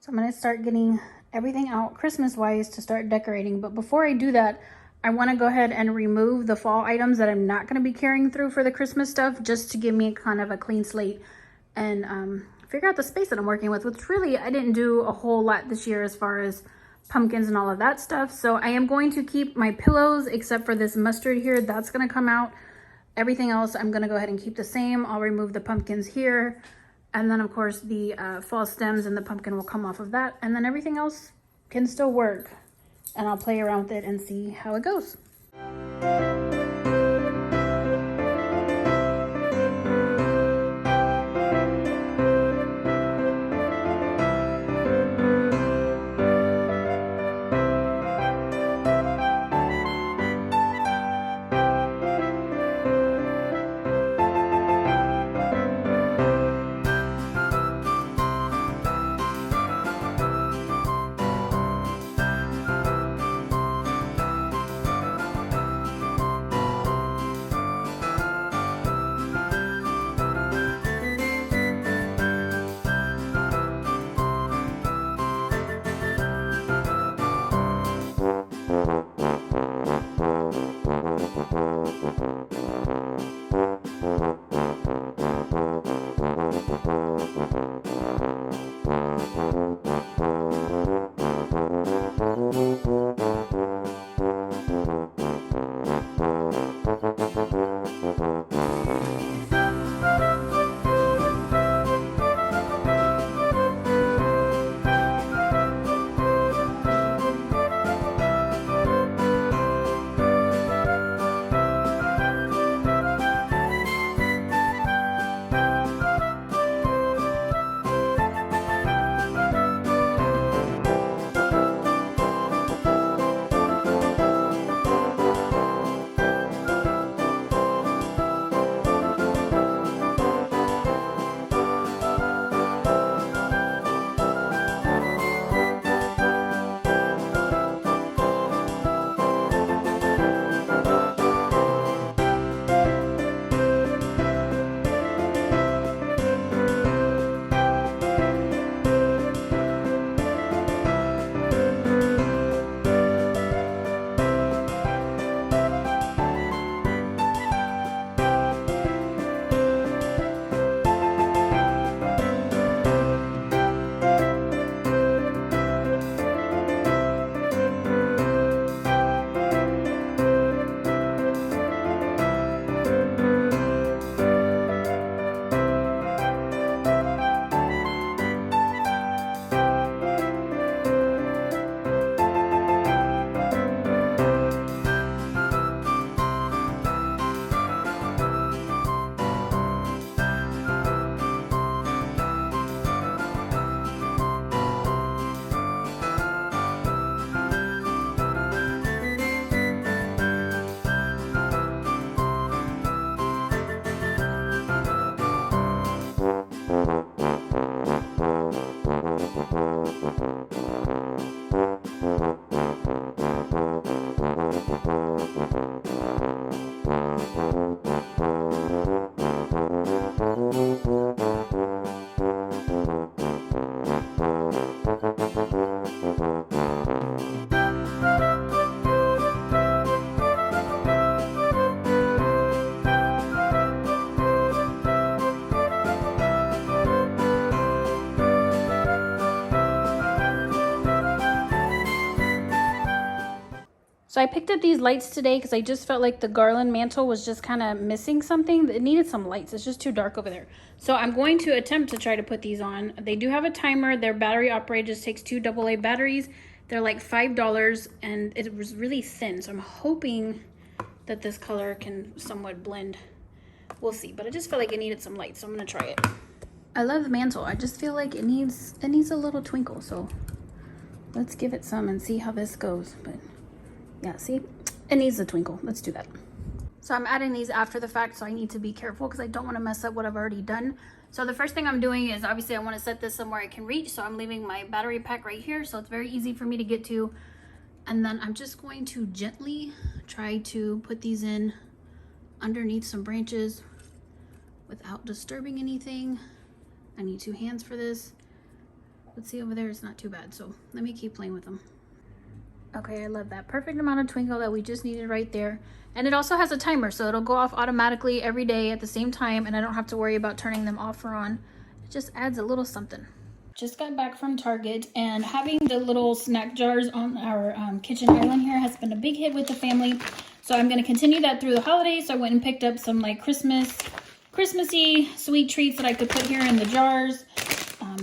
So I'm gonna start getting everything out Christmas-wise to start decorating. But before I do that, I wanna go ahead and remove the fall items that I'm not gonna be carrying through for the Christmas stuff, just to give me kind of a clean slate and figure out the space that I'm working with, which really, I didn't do a whole lot this year as far as pumpkins and all of that stuff. So I am going to keep my pillows, except for this mustard here, that's gonna come out. Everything else, I'm gonna go ahead and keep the same. I'll remove the pumpkins here. And then of course the fall stems and the pumpkin will come off of that. And then everything else can still work. And I'll play around with it and see how it goes. So I picked up these lights today because I just felt like the garland mantle was just kind of missing something. It needed some lights. It's just too dark over there. So I'm going to attempt to try to put these on. They do have a timer. They're battery operated. Just takes 2 AA batteries. They're like $5 and it was really thin. So I'm hoping that this color can somewhat blend. We'll see. But I just felt like it needed some light. So I'm going to try it. I love the mantle. I just feel like it needs a little twinkle. So let's give it some and see how this goes. But yeah, see, it needs a twinkle. Let's do that. So I'm adding these after the fact, so I need to be careful because I don't want to mess up what I've already done. So the first thing I'm doing is obviously I want to set this somewhere I can reach. So I'm leaving my battery pack right here. So it's very easy for me to get to. And then I'm just going to gently try to put these in underneath some branches without disturbing anything. I need 2 hands for this. But see, over there it's not too bad, so let me keep playing with them. Okay, I love that. Perfect amount of twinkle that we just needed right there. And it also has a timer, so it'll go off automatically every day at the same time, and I don't have to worry about turning them off or on. It just adds a little something. Just got back from Target, and having the little snack jars on our kitchen island here has been a big hit with the family. So I'm going to continue that through the holidays. So I went and picked up some like Christmassy sweet treats that I could put here in the jars.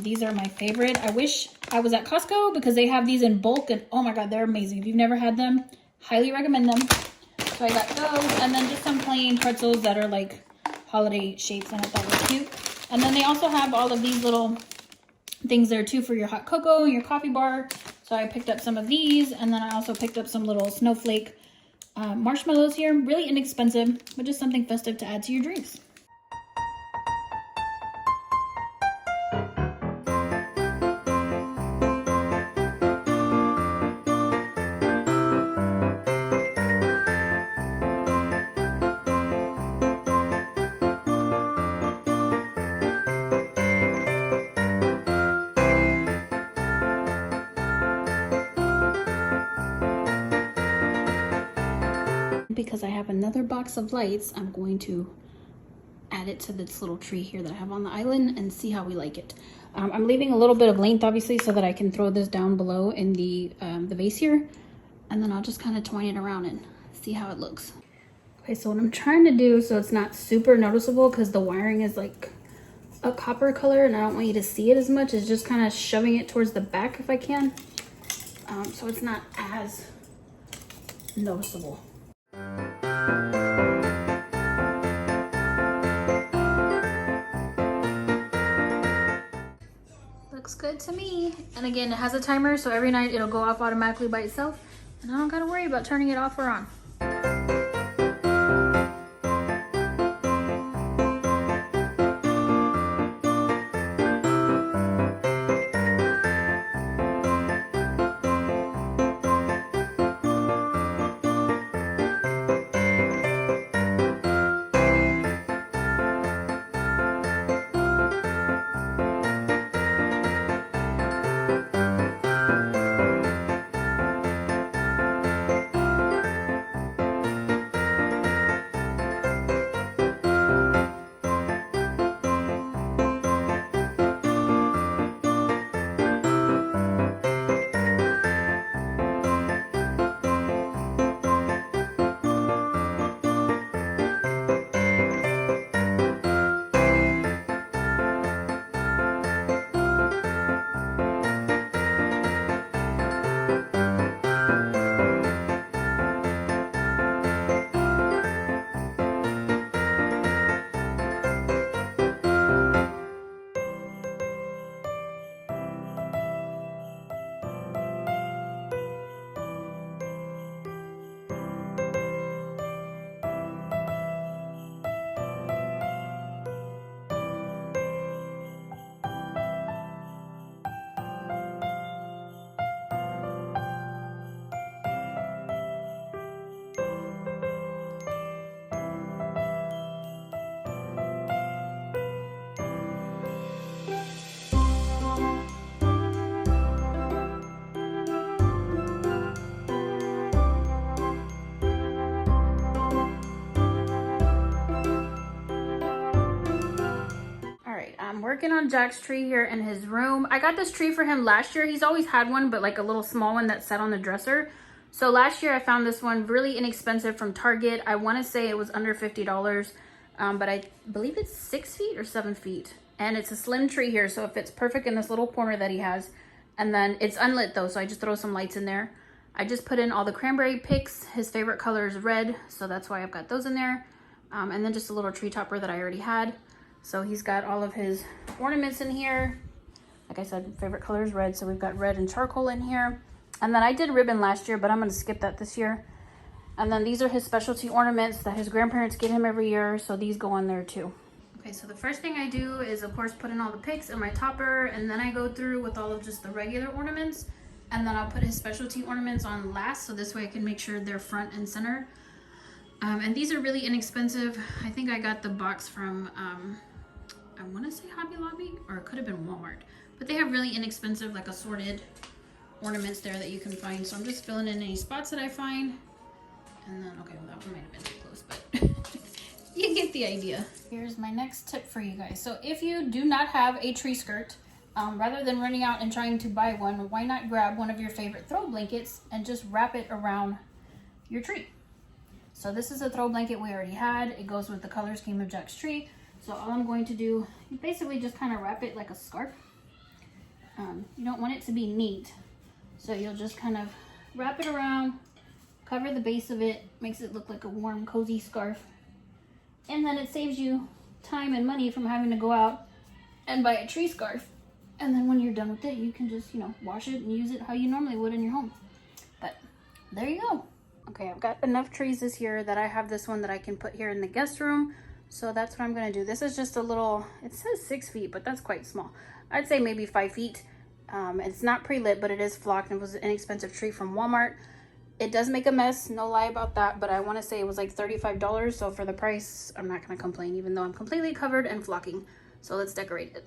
These are my favorite. I wish I was at Costco because they have these in bulk, and oh my god, they're amazing. If you've never had them, highly recommend them. So I got those, and then just some plain pretzels that are like holiday shapes, and I thought were cute. And then they also have all of these little things there too for your hot cocoa and your coffee bar. So I picked up some of these, and then I also picked up some little snowflake marshmallows here. Really inexpensive, but just something festive to add to your drinks. Because I have another box of lights, I'm going to add it to this little tree here that I have on the island and see how we like it. I'm leaving a little bit of length, obviously, so that I can throw this down below in the vase here, and then I'll just kind of twine it around and see how it looks. Okay, so what I'm trying to do so it's not super noticeable, because the wiring is like a copper color and I don't want you to see it as much, is just kind of shoving it towards the back if I can, so it's not as noticeable. Looks good to me. And again, it has a timer, so every night it'll go off automatically by itself, and I don't gotta worry about turning it off or on. I'm working on Jack's tree here in his room. I got this tree for him last year. He's always had one, but like a little small one that sat on the dresser. So last year I found this one really inexpensive from Target. I want to say it was under $50, but I believe it's 6 feet or 7 feet. And it's a slim tree here, so it fits perfect in this little corner that he has. And then it's unlit though, so I just throw some lights in there. I just put in all the cranberry picks. His favorite color is red, so that's why I've got those in there. And then just a little tree topper that I already had. So he's got all of his ornaments in here. Like I said, favorite color is red, so we've got red and charcoal in here. And then I did ribbon last year, but I'm going to skip that this year. And then these are his specialty ornaments that his grandparents get him every year, so these go on there too. Okay, so the first thing I do is, of course, put in all the picks in my topper, and then I go through with all of just the regular ornaments, and then I'll put his specialty ornaments on last, so this way I can make sure they're front and center. And these are really inexpensive. I think I got the box from, I want to say Hobby Lobby, or it could have been Walmart. But they have really inexpensive, like assorted ornaments there that you can find. So I'm just filling in any spots that I find. And then, okay, well that one might have been too close, but you get the idea. Here's my next tip for you guys. So if you do not have a tree skirt, rather than running out and trying to buy one, why not grab one of your favorite throw blankets and just wrap it around your tree. So this is a throw blanket we already had. It goes with the color scheme of Jack's tree. So all I'm going to do, basically just kind of wrap it like a scarf. You don't want it to be neat. So you'll just kind of wrap it around, cover the base of it, makes it look like a warm, cozy scarf. And then it saves you time and money from having to go out and buy a tree scarf. And then when you're done with it, you can just, you know, wash it and use it how you normally would in your home. But there you go. Okay, I've got enough trees this year that I have this one that I can put here in the guest room. So that's what I'm gonna do. This is just a little, it says 6 feet, but that's quite small. I'd say maybe 5 feet. It's not pre-lit, but it is flocked and it was an inexpensive tree from Walmart. It does make a mess, no lie about that, but I wanna say it was like $35. So for the price, I'm not gonna complain, even though I'm completely covered and flocking. So let's decorate it.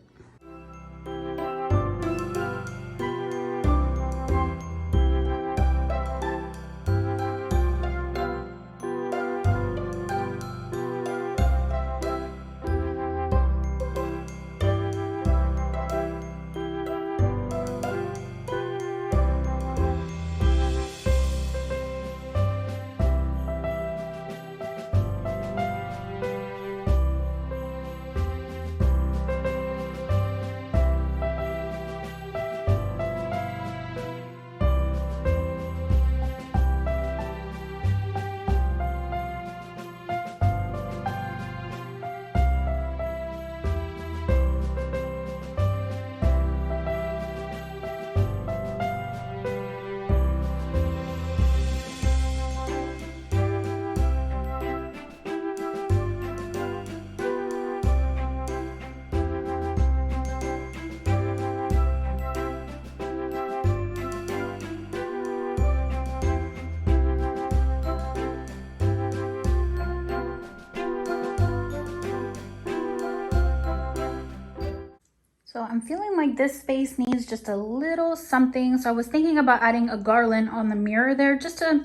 So I'm feeling like this space needs just a little something. So I was thinking about adding a garland on the mirror there just to,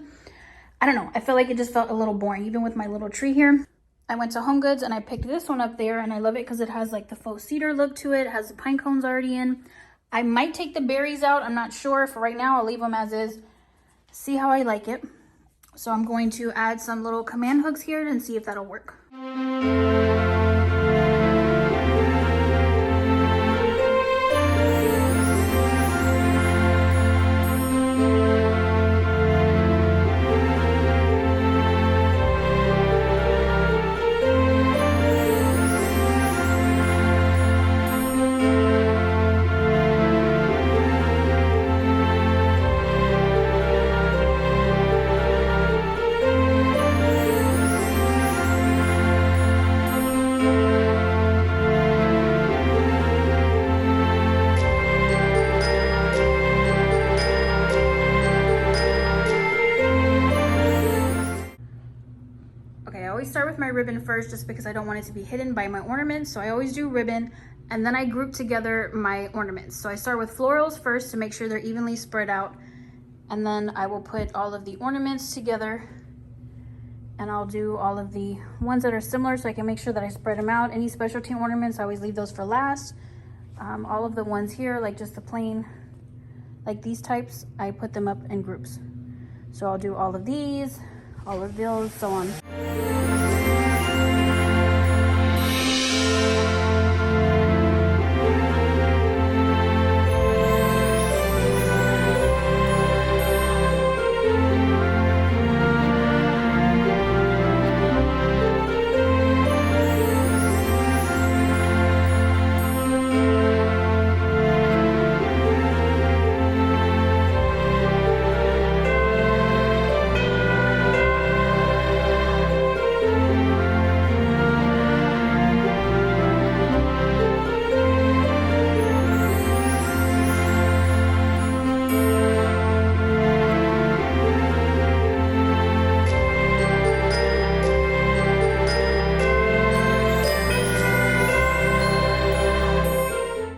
I don't know, I feel like it just felt a little boring, even with my little tree here. I went to Home Goods and I picked this one up there and I love it because it has like the faux cedar look to it, has the pine cones already in. I might take the berries out, I'm not sure. For right now, I'll leave them as is, see how I like it. So I'm going to add some little command hooks here and see if that'll work. Start with my ribbon first just because I don't want it to be hidden by my ornaments. So I always do ribbon and then I group together my ornaments. So I start with florals first to make sure they're evenly spread out. And then I will put all of the ornaments together and I'll do all of the ones that are similar so I can make sure that I spread them out. Any specialty ornaments, I always leave those for last. All of the ones here, like just the plain, like these types, I put them up in groups. So I'll do all of these, all of those, so on.